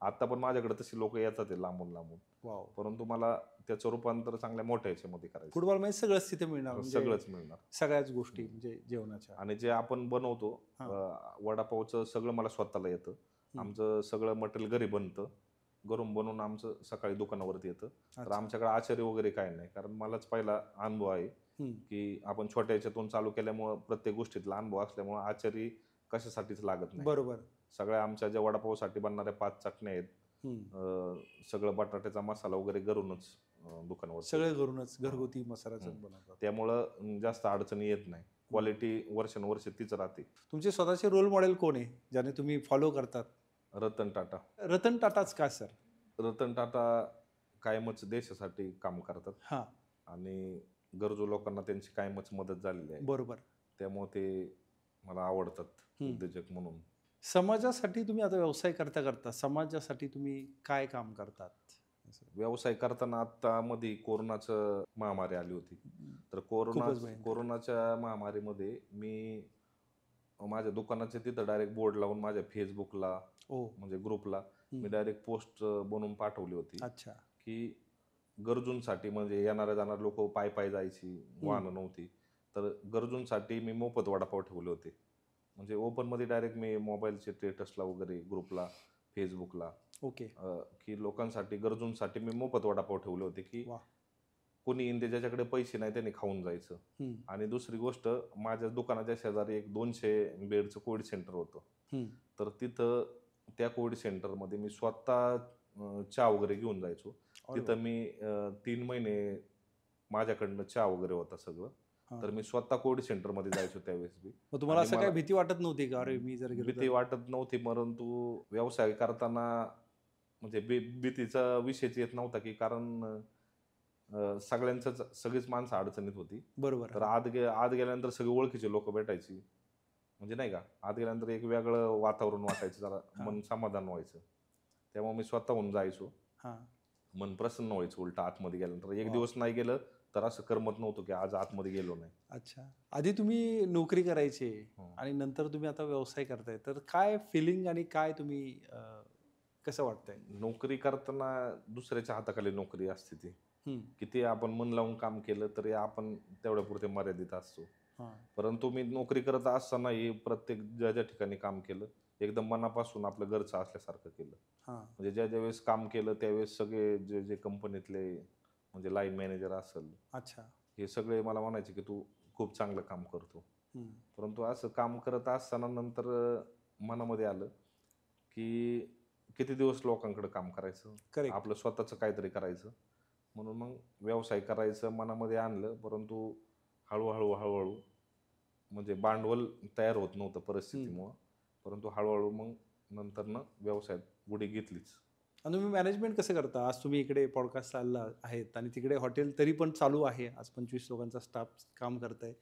आता पण माझ्याकडे तशी लोक येतात आहे लांबून लांबून, वाव. परंतु मला त्याचं रूपांतर चांगल्या मोठ्या याच्यामध्ये करायचं. फुटबॉल मध्ये सगळंच तिथे मिळणार, म्हणजे सगळंच मिळणार, सगळ्याच गोष्टी म्हणजे जेवणाच्या. आणि जे आपण बनवतो हा. वडापावचं सगळं मला स्वतःला येतं. आमचं सगळं मटेरियल घरी बनतं, घरून बनवून आमचं सकाळी दुकानावरती येतं. तर अच्छा. आमच्याकडे आचार्य वगैरे काय नाही, कारण मलाच पहिला अनुभव आहे की आपण छोट्या याच्यातून चालू केल्यामुळं प्रत्येक गोष्टीतला अनुभव असल्यामुळं आचारी कशासाठीच लागत नाही. बरोबर. सगळ्या आमच्या ज्या वडापावसाठी बनणाऱ्या 5 चटण्या आहेत, सगळं बटाट्याचा मसाला वगैरे घरूनच दुकानावर सगळे घरूनच घरगुती मसाल्याचं बनवतात. त्यामुळं जास्त अडचणी येत नाही. क्वालिटी वर्षानुवर्ष तीच राहते. तुमचे स्वतःचे रोल मॉडेल कोण आहे ज्याने तुम्ही फॉलो करतात? रतन टाटा. रतन टाटाच का सर? रतन टाटा कायमच देशासाठी काम करतात हा. आणि गरजू लोकांना त्यांची कायमच मदत झालेली आहे. बरोबर. त्यामुळे ते मला आवडतात उद्योजक म्हणून. समाजासाठी तुम्ही आता व्यवसाय करता करता समाजासाठी तुम्ही काय काम करतात? व्यवसाय करताना आता मध्ये कोरोनाचं महामारी आली होती, तर खूपच भयंकर. कोरोनाच्या महामारीमध्ये मी माझ्या दुकानाचे तिथं डायरेक्ट बोर्ड लावून माझ्या फेसबुकला म्हणजे ग्रुपला मी डायरेक्ट पोस्ट बनवून पाठवली होती. अच्छा. की गरजूंसाठी, म्हणजे येणाऱ्या जाणारे लोक पाय पाय जायची, वाहनं नव्हती, तर गरजूंसाठी मी मोफत वडापाव ठेवले होते. म्हणजे ओपन मध्ये डायरेक्ट मी मोबाईलचे स्टेटसला वगैरे ग्रुपला फेसबुकला ओके. की लोकांसाठी गरजूंसाठी मी मोफत वडापाव ठेवले होते की कोणी इंदे ज्याच्याकडे पैसे नाही त्यांनी खाऊन जायचं. आणि दुसरी गोष्ट, माझ्या दुकानाच्या शेजारी एक 200 बेडचं कोविड सेंटर होतं. तर तिथं त्या कोविड सेंटरमध्ये मी स्वतः चहा वगैरे घेऊन जायचो. तिथं मी 3 महिने माझ्याकडनं चहा वगैरे होता सगळं. तर मी स्वतः कोविड सेंटरमध्ये जायचो त्यावेळेस बी. मग तुम्हाला असं काय भीती वाटत नव्हती का, अरे मी जर गेलो? भीती वाटत नव्हती, परंतु व्यवसाय करताना म्हणजे भीतीचा विषयच येत नव्हता, की कारण सगळीच माणसं अडचणीत होती. बरोबर. तर आत गेल्यानंतर सगळे ओळखीचे लोक भेटायची, म्हणजे नाही का, आत गेल्यानंतर एक वेगळं वातावरण वाटायचं, जरा मन समाधान व्हायचं. त्यामुळे मी स्वतःहून जायचो, मन प्रसन्न व्हायचं उलट आतमध्ये गेल्यानंतर. एक दिवस नाही गेलं तर असं करमत नव्हतं की आज आतमध्ये गेलो नाही. अच्छा. आधी तुम्ही नोकरी करायचे आणि नंतर तुम्ही आता व्यवसाय करताय, तर काय फिलिंग आणि काय तुम्ही कसं वाटतंय? नोकरी करताना दुसऱ्याच्या हाताखाली नोकरी असते ती, किती आपण मन लावून काम केलं तरी आपण तेवढ्या पुरते मर्यादित असतो. परंतु मी नोकरी करत असताना प्रत्येक ज्या ठिकाणी काम केलं एकदम मनापासून आपलं घरचं असल्यासारखं केलं. म्हणजे ज्या वेळेस काम केलं त्यावेळेस सगळे जे कंपनीतले म्हणजे लाईन मॅनेजर असेल, अच्छा, हे सगळे मला म्हणायचे की तू खूप चांगलं काम करतो. परंतु असं काम करत असताना नंतर मनामध्ये आलं की किती दिवस लोकांकडे काम करायचं, आपलं स्वतःचं काहीतरी करायचं. म्हणून मग व्यवसाय करायचं मनामध्ये आणलं, परंतु हळूहळू म्हणजे भांडवल तयार होत नव्हतं परिस्थितीमुळं, परंतु हळूहळू मग नंतर व्यवसायात उडी घेतलीच. आणि तुम्ही मॅनेजमेंट कसं करता? आज तुम्ही इकडे पॉडकास्ट चालला आहेत आणि तिकडे हॉटेल तरी पण चालू आहे, आज 25 लोकांचा स्टाफ काम करताय,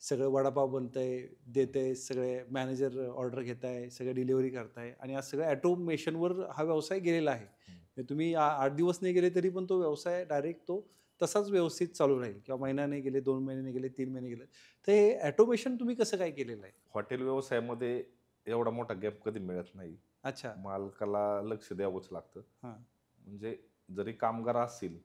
सगळं वडापाव बनतंय, देतंय, सगळे मॅनेजर ऑर्डर घेताय, सगळे डिलिव्हरी करताय आणि आज सगळं ॲटोमेशनवर हा व्यवसाय गेलेला आहे. तुम्ही 8 दिवस नाही गेले तरी पण तो व्यवसाय डायरेक्ट तो तसाच व्यवस्थित चालू राहील, किंवा महिन्याने गेले, 2 महिने गेले, 3 महिने गेले. तर हे ॲटोमेशन तुम्ही कसं काय केलेलं आहे? हॉटेल व्यवसायामध्ये एवढा मोठा गॅप कधी मिळत नाही. अच्छा. मालकाला लक्ष द्यावंच लागतं. म्हणजे जरी कामगार असतील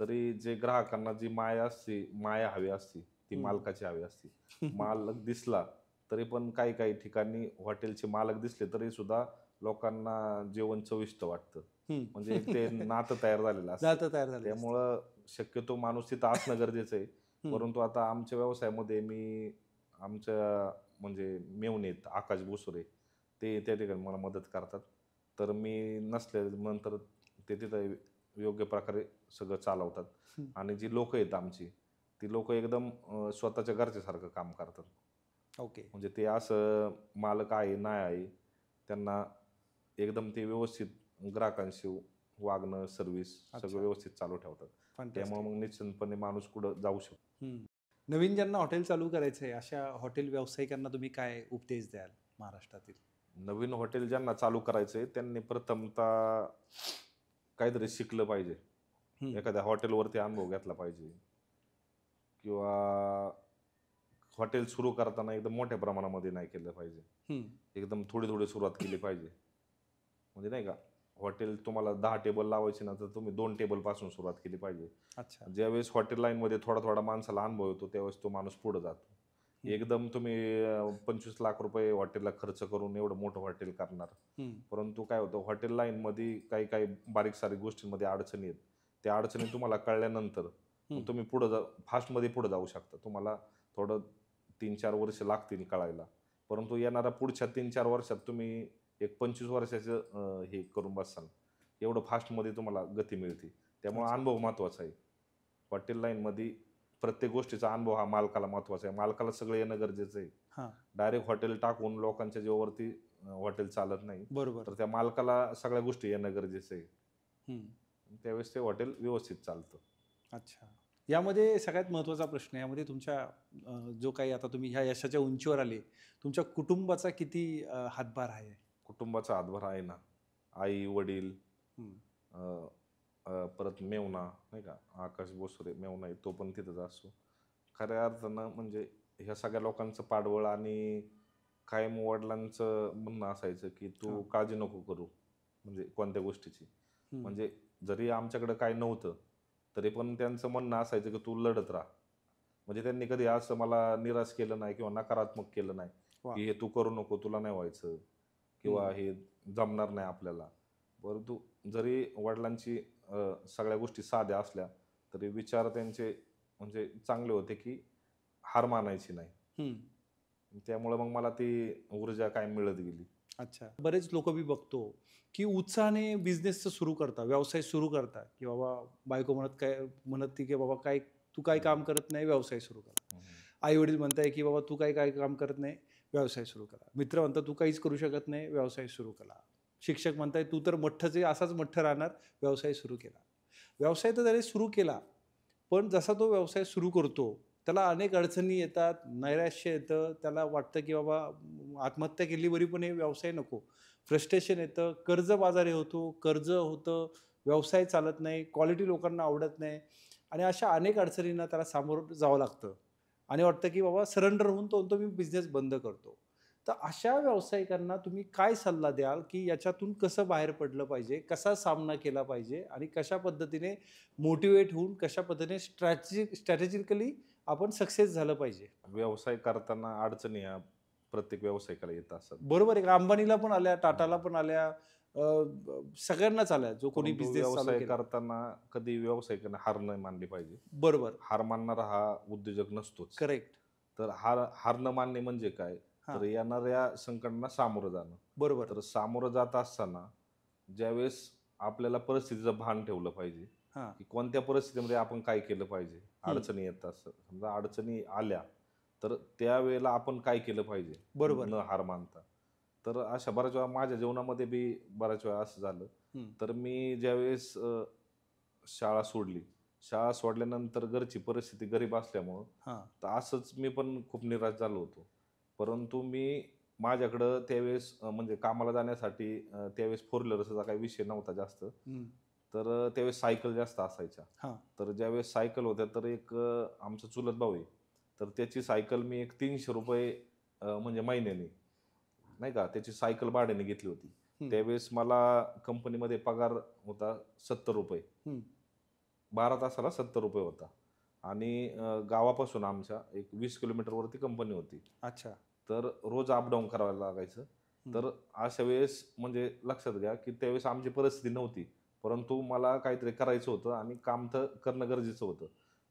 तरी जे ग्राहकांना जी माया हवी असती ती मालकाची हवी असती. मालक दिसला तरी पण काही ठिकाणी हॉटेलचे मालक दिसले तरी सुद्धा लोकांना जेवण चविष्ट वाटतं. म्हणजे एक ते नातं तयार झालेलं असतं. त्यामुळं शक्यतो माणूस तिथं असणं गरजेचं आहे. परंतु आता आमच्या व्यवसायामध्ये आमच्या म्हणजे मेवणेत आकाश बुसुरे, ते त्या ठिकाणी मला मदत करतात. तर मी नसल्यानंतर ते तिथं योग्य प्रकारे सगळं चालवतात. आणि जी लोक आहेत आमची, ती लोक एकदम स्वतःच्या घरच्यासारखं काम करतात. ओके. म्हणजे ते असं मालक आहे नाही आहे, त्यांना एकदम ते व्यवस्थित ग्राहकांशी वागणं, सर्व्हिस सगळं व्यवस्थित चालू ठेवतात. त्यामुळे मग निश्चितपणे माणूस कुठं जाऊ शकतो. नवीन ज्यांना हॉटेल चालू करायचं आहे अशा हॉटेल व्यावसायिकांना तुम्ही काय उपदेश द्याल महाराष्ट्रातील? नवीन हॉटेल ज्यांना चालू करायचंय त्यांनी प्रथमतः काहीतरी शिकलं पाहिजे, एखाद्या हॉटेलवरती अनुभव घेतला पाहिजे, किंवा हॉटेल सुरू करताना एकदम मोठ्या प्रमाणामध्ये नाही केलं पाहिजे, एकदम थोडी सुरुवात केली पाहिजे. म्हणजे नाही का, हॉटेल तुम्हाला 10 टेबल लावायचे ना, तर तुम्ही 2 टेबल पासून सुरुवात केली पाहिजे. अच्छा. ज्यावेळेस हॉटेल लाईनमध्ये थोडा थोडा माणसाला अनुभव येतो, त्यावेळेस तो माणूस पुढे जातो. एकदम तुम्ही 25 लाख रुपये हॉटेलला खर्च करून एवढं मोठं हॉटेल करणार, परंतु काय होतं, हॉटेल लाईनमध्ये काही काही बारीक सारीक गोष्टींमध्ये अडचणी आहेत. त्या अडचणी तुम्हाला कळल्यानंतर मग तुम्ही फास्टमध्ये पुढे जाऊ शकता. तुम्हाला थोडं 3-4 वर्ष लागतील कळायला, परंतु येणाऱ्या पुढच्या 3-4 वर्षात तुम्ही एक 25 वर्षाचं हे करून बसाल, एवढं फास्टमध्ये तुम्हाला गती मिळते. त्यामुळे अनुभव महत्त्वाचा आहे. हॉटेल लाईनमध्ये प्रत्येक गोष्टीचा अनुभव हा मालकाला महत्त्वाचा आहे. मालकाला सगळं येणं गरजेचं आहे. डायरेक्ट हॉटेल टाकून लोकांच्या जीवावरती हॉटेल चालत नाही. बरोबर. तर त्या मालकाला सगळ्या गोष्टी येणं गरजेचं आहे. त्यावेळेस ते हॉटेल व्यवस्थित चालतं. अच्छा. यामध्ये सगळ्यात महत्त्वाचा प्रश्न आहे, यामध्ये तुमच्या जो काही आता तुम्ही ह्या यशाच्या उंचीवर आले, तुमच्या कुटुंबाचा किती हातभार आहे? कुटुंबाचा हातभार आहे ना. आई, वडील, परत मेवणा नाही का, आकाश बोसरे मेवणा आहे, तो पण तिथंच असतो. खऱ्या अर्थानं म्हणजे ह्या सगळ्या लोकांचं पाठबळ आणि कायम वडिलांचं म्हणणं असायचं की तू काळजी नको करू, म्हणजे कोणत्या गोष्टीची. म्हणजे जरी आमच्याकडे काय नव्हतं तरी पण त्यांचं म्हणणं असायचं की तू लढत राहा. म्हणजे त्यांनी कधी असं मला निराश केलं नाही किंवा नकारात्मक केलं नाही की हे तू करू नको, तुला नाही व्हायचं किंवा हे जमणार नाही आपल्याला. परंतु जरी वडिलांची सगळ्या गोष्टी साध्या असल्या तरी विचार त्यांचे म्हणजे चांगले होते की हार मानायची नाही. त्यामुळे मग मला ती ऊर्जा काय मिळत गेली. अच्छा. बरेच लोक मी बघतो की उत्साहाने बिझनेसचं सुरू करता, व्यवसाय सुरू करता, की बाबा बायको म्हणत की बाबा काय तू काय काम करत नाही, व्यवसाय सुरू करा. आई वडील म्हणताय की बाबा तू काय काय काम करत नाही, व्यवसाय सुरू करा. मित्र म्हणतात तू काहीच करू शकत नाही, व्यवसाय सुरू करा. शिक्षक म्हणताय तू तर मठ्ठच आहे, असाच मठ्ठ राहणार, व्यवसाय सुरू केला. व्यवसाय तर त्याने सुरू केला, पण जसा तो व्यवसाय सुरू करतो त्याला अनेक अडचणी येतात, नैराश्य येतं, त्याला वाटतं की बाबा आत्महत्या केली बरी पण हे व्यवसाय नको. फ्रस्ट्रेशन येतं, कर्जबाजारी होतो, कर्ज होतं, व्यवसाय चालत नाही, क्वालिटी लोकांना आवडत नाही आणि अशा अनेक अडचणींना त्याला सामोरं जावं लागतं आणि वाटतं की बाबा सरेंडर होऊन तो मी बिझनेस बंद करतो. तर अशा व्यावसायिकांना तुम्ही काय सल्ला द्याल की याच्यातून कसं बाहेर पडलं पाहिजे, कसा सामना केला पाहिजे आणि कशा पद्धतीने मोटिवेट होऊन कशा पद्धतीने स्ट्रॅटेजिकली आपण सक्सेस झालं पाहिजे? व्यवसाय करताना अडचणी ह्या प्रत्येक व्यावसायिकाला येत असतात. बरोबर आहे. अंबानीला पण आल्या, टाटाला पण आल्या, सगळ्यांनाच आल्या जो कोणी परंतु बिझनेस चालू व्यवसाय केला. करताना कधी व्यावसायिकाने हार नाही मानली पाहिजे. बरोबर. हार मानणारा हा उद्योजक नसतोच. करेक्ट. तर हार न मानणे म्हणजे काय, तर येणाऱ्या संकटांना सामोरं जाणं. बरोबर. तर सामोरं जात असताना ज्यावेळेस आपल्याला परिस्थितीचं भान ठेवलं पाहिजे की कोणत्या परिस्थितीमध्ये आपण काय केलं पाहिजे. अडचणी येतात, समजा अडचणी आल्या तर त्यावेळेला आपण काय केलं पाहिजे बरोबर. न हार मानता. तर अशा बऱ्याच वेळा माझ्या जीवनामध्ये बी बऱ्याच वेळा असं झालं. तर मी ज्यावेळेस शाळा सोडली, शाळा सोडल्यानंतर घरची परिस्थिती गरीब असल्यामुळं तर असंच मी पण खूप निराश झालो होतो. परंतु मी माझ्याकडं त्यावेळेस म्हणजे कामाला जाण्यासाठी त्यावेळेस फोर व्हीलरचा काही विषय नव्हता जास्त. तर त्यावेळेस सायकल जास्त असायच्या. तर ज्यावेळेस सायकल होत्या तर एक आमचा चुलत भाऊ आहे, तर त्याची सायकल मी एक 300 रुपये म्हणजे महिन्याने नाही का त्याची सायकल भाड्याने घेतली होती. त्यावेळेस मला कंपनीमध्ये पगार होता 70 रुपये. 12 तासाला 70 रुपये होता आणि गावापासून आमच्या एक 20 किलोमीटरवरती कंपनी होती. अच्छा. तर रोज अपडाऊन करायला लागायचं. तर अशा वेळेस म्हणजे लक्षात घ्या की त्यावेळेस आमची परिस्थिती नव्हती, परंतु मला काहीतरी करायचं होतं आणि काम तर करणं गरजेचं होतं.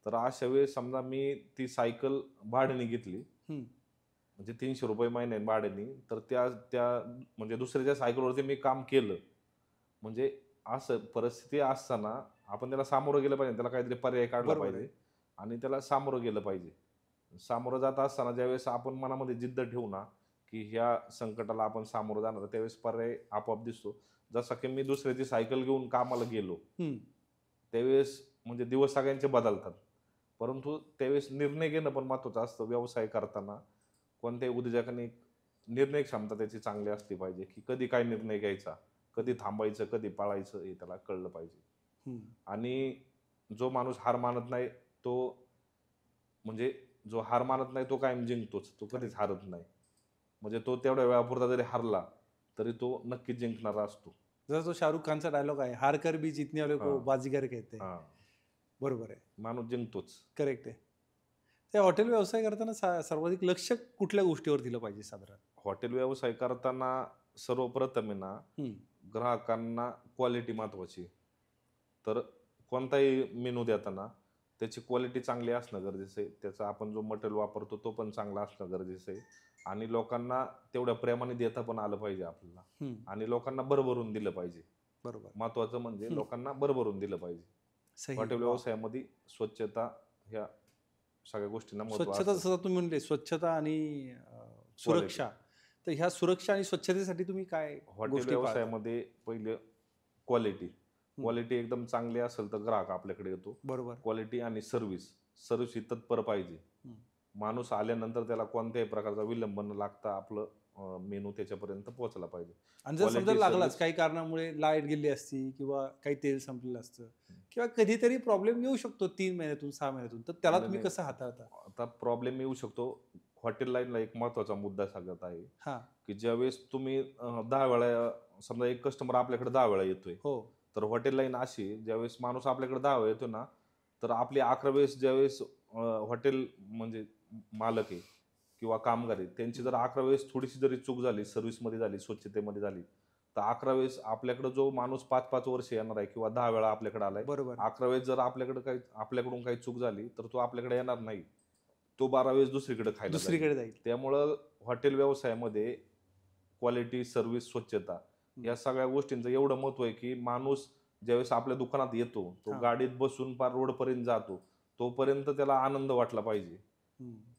तर अशा वेळेस समजा मी ती सायकल भाड्याने घेतली, म्हणजे 300 रुपये महिन्याने भाड्याने. तर त्या त्या म्हणजे दुसऱ्याच्या सायकलवरती मी काम केलं. म्हणजे असं परिस्थिती असताना आपण त्याला सामोरं गेलं पाहिजे, त्याला काहीतरी पर्याय काढला पाहिजे आणि त्याला सामोरं गेलं पाहिजे. सामोरं जात असताना ज्यावेळेस आपण मनामध्ये जिद्द ठेवू ना की ह्या संकटाला आपण सामोरं जाणार, त्यावेळेस पर्याय आपोआप दिसतो. जसा की मी दुसऱ्याची सायकल घेऊन कामाला गेलो, त्यावेळेस म्हणजे दिवस सगळ्यांचे बदलतात, परंतु त्यावेळेस निर्णय घेणं पण महत्त्वाचं असतं. व्यवसाय करताना कोणत्याही उद्योजकाने निर्णय क्षमता त्याची चांगली असली पाहिजे की कधी काय निर्णय घ्यायचा, कधी थांबायचं, कधी पाळायचं हे त्याला कळलं पाहिजे. आणि जो माणूस हार मानत नाही तो म्हणजे जो हार मानत नाही तो कायम जिंकतोच, तो कधीच हारत नाही. म्हणजे तो तेवढ्या वेळापुरता जरी हारला तरी तो नक्कीच जिंकणारा असतो. जसा तो शाहरुख खानचा डायलॉग आहे, हार कर भी जीतने वाले को हा. बाजीगर कहते हैं. हा, बरोबर आहे, माणूस जिंकतोच. करेक्ट आहे. त्या हॉटेल व्यवसाय करताना सर्वाधिक लक्ष कुठल्या गोष्टीवर दिलं पाहिजे साधारण? हॉटेल व्यवसाय करताना सर्वप्रथम आहे ना, ग्राहकांना क्वालिटी महत्वाची. तर कोणताही मेनू देताना त्याची क्वालिटी चांगली असणं गरजेचं आहे. त्याचा आपण जो मटेरियल वापरतो तो पण चांगला असणं गरजेचं आहे. आणि लोकांना तेवढ्या प्रेमाने देता पण आलं पाहिजे आपल्याला. आणि लोकांना भरभरून दिलं पाहिजे. बरोबर, महत्वाचं म्हणजे लोकांना भरभरून दिलं पाहिजे. सही. हॉटेल वा. व्यवसायामध्ये स्वच्छता ह्या सगळ्या गोष्टींना महत्व स्वच्छता, असतं. जसं तुम्ही म्हणले, स्वच्छता आणि सुरक्षा. तर ह्या सुरक्षा आणि स्वच्छतेसाठी तुम्ही काय हॉटेल गोष्टी पाळता? व्यवसायामध्ये पहिले क्वालिटी एकदम चांगली असेल तर ग्राहक आपल्याकडे येतो. बरोबर, क्वालिटी आणि सर्व्हिस ही तत्पर पाहिजे. माणूस आल्यानंतर त्याला कोणत्याही प्रकारचा विलंब न लागता आपलं मेनू त्याच्यापर्यंत पोहोचला पाहिजे. आणि जर Quality समजा लागलाच service- काही कारणामुळे लाईट गेली असती किंवा काही तेल संपलेलं असतं किंवा कधीतरी प्रॉब्लेम येऊ शकतो 3 महिन्यातून 6 महिन्यातून, तर त्याला तुम्ही नाही, कसं हाताळता? आता प्रॉब्लेम येऊ शकतो. हॉटेल लाईनला एक महत्वाचा मुद्दा सांगत आहे हा, की ज्यावेळेस तुम्ही 10 वेळा, समजा एक कस्टमर आपल्याकडे 10 वेळा येतोय, हो, तर हॉटेल लाईन अशी, ज्यावेळेस माणूस आपल्याकडे 10 वेळा येतो ना, तर आपली 11 वेळेस ज्यावेळेस हॉटेल म्हणजे मालक आहे किंवा कामगार आहे, त्यांची जर 11 वेळेस थोडीशी जरी चूक झाली, सर्व्हिसमध्ये झाली, स्वच्छतेमध्ये झाली, तर 11 वेळेस आपल्याकडे जो माणूस 5-5 वर्ष येणार आहे किंवा 10 वेळा आपल्याकडे आलाय, बरोबर, 11 वेळेस जर आपल्याकडून काही चूक झाली तर तो आपल्याकडे येणार नाही. तो 12 वेळेस दुसरीकडे खायला जाईल. दुसरीकडे जाईल. त्यामुळं हॉटेल व्यवसायामध्ये क्वालिटी, सर्व्हिस, स्वच्छता या सगळ्या गोष्टींचं एवढं महत्व आहे की माणूस ज्यावेळेस आपल्या दुकानात येतो, तो हा. गाडीत बसून पार रोडपर्यंत जातो, तोपर्यंत त्याला आनंद वाटला पाहिजे.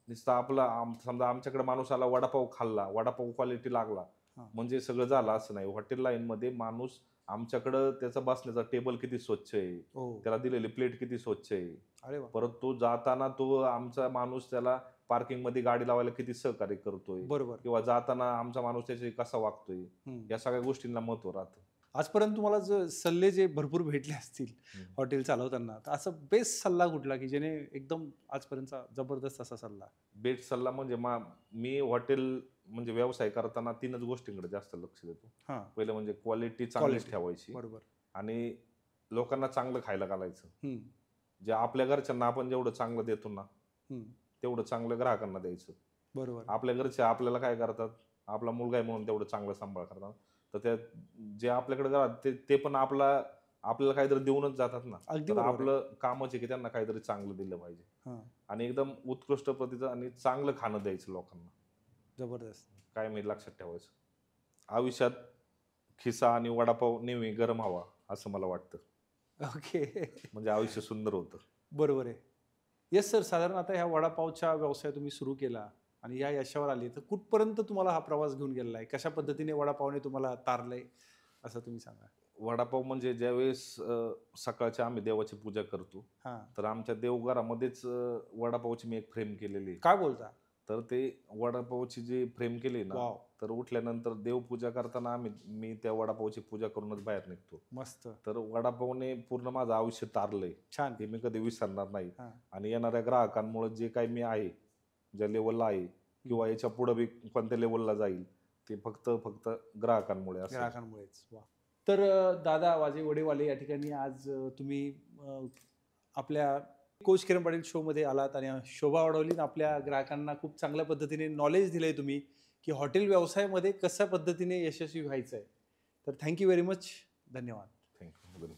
नुसतं समजा आमच्याकडे माणूस आला, वडापाव खाल्ला, वडापाव क्वालिटी लागला हा. म्हणजे सगळं झालं असं नाही. हॉटेल लाईन मध्ये माणूस आमच्याकडं त्याचा बसण्याचा टेबल किती स्वच्छ आहे, हो, त्याला दिलेली प्लेट किती स्वच्छ आहे, अरे वा, परत तो जाताना तो आमचा माणूस त्याला पार्किंग मध्ये गाडी लावायला किती सहकार्य करतोय, बरोबर. किंवा जाताना आमचा माणूस त्याच्याशी कसा वागतोय, या सगळ्या गोष्टींना महत्व राहतं. आजपर्यंत तुम्हाला सल्ले जे भरपूर भेटले असतील हॉटेल चालवताना, तर असं बेस्ट सल्ला कुठला की ज्याने एकदम आजपर्यंतचा जबरदस्त असा सल्ला? बेस्ट सल्ला म्हणजे मी हॉटेल म्हणजे व्यवसाय करताना 3च गोष्टींकडे जास्त लक्ष देतो. हा, पहिलं म्हणजे क्वालिटी चांगलीच Quality. ठेवायची बरोबर, आणि लोकांना चांगलं खायला घालायचं. हम्म, जे आपल्या घरच्यांना आपण जेवढं चांगलं देतो ना, हम्म, तेवढं चांगलं ग्राहकांना द्यायचं. बरोबर, आपल्या घरचे आपल्याला काय करतात, आपला मुलगा आहे म्हणून तेवढं चांगलं सांभाळ करतात, तर त्या जे आपल्याकडे घरात ते पण आपल्याला काहीतरी देऊनच जातात ना. अगदी तर बरोबर आहे. आपलं कामच आहे की त्यांना काहीतरी चांगलं दिलं पाहिजे हा, आणि एकदम उत्कृष्ट प्रतीचं आणि चांगलं खाणं द्यायचं लोकांना. जबरदस्त. काय मी लक्षात ठेवायचं, आयुष्यात खिसा आणि वडापाव नेहमी गरम हवा असं मला वाटतं. ओके, म्हणजे आयुष्य सुंदर होतं. बरोबर आहे. येस सर, साधारण आता ह्या वडापावचा व्यवसाय तुम्ही सुरू केला आणि या यशावर आली, तर कुठपर्यंत तुम्हाला हा प्रवास घेऊन गेलेला आहे? कशा पद्धतीने वडापावने तुम्हाला तारलंय असं तुम्ही सांगा. वडापाव म्हणजे ज्यावेळेस सकाळच्या आम्ही देवाची पूजा करतो, हा, तर आमच्या देवघरामध्येच वडापावची मी एक फ्रेम केलेली आहे. काय बोलता? तर ते वडापावची जी फ्रेम केली ना, वाव, तर उठल्यानंतर देवपूजा करताना मी त्या वडापावची पूजा करूनच बाहेर निघतो. मस्त, तर वडापावने पूर्ण माझं आयुष्य तारलंय, छान. हे मी कधी विसरणार नाही. हा, आणि येणाऱ्या ग्राहकांमुळे जे काही मी आहे, ज्या लेवलला आहे किंवा याच्या पुढे बी कोणत्या लेवलला जाईल, ते फक्त ग्राहकांमुळे असेल. ग्राहकांमुळेच. वा. तर दादा वाजे वडेवाले, या ठिकाणी आज तुम्ही आपल्या कोच किरण पाटील शोमध्ये आलात आणि शोभा वाढवली आणि आपल्या ग्राहकांना खूप चांगल्या पद्धतीने नॉलेज दिलंय तुम्ही की हॉटेल व्यवसायामध्ये कशा पद्धतीने यशस्वी व्हायचं आहे. तर थँक्यू व्हेरी मच, धन्यवाद. थँक्यू.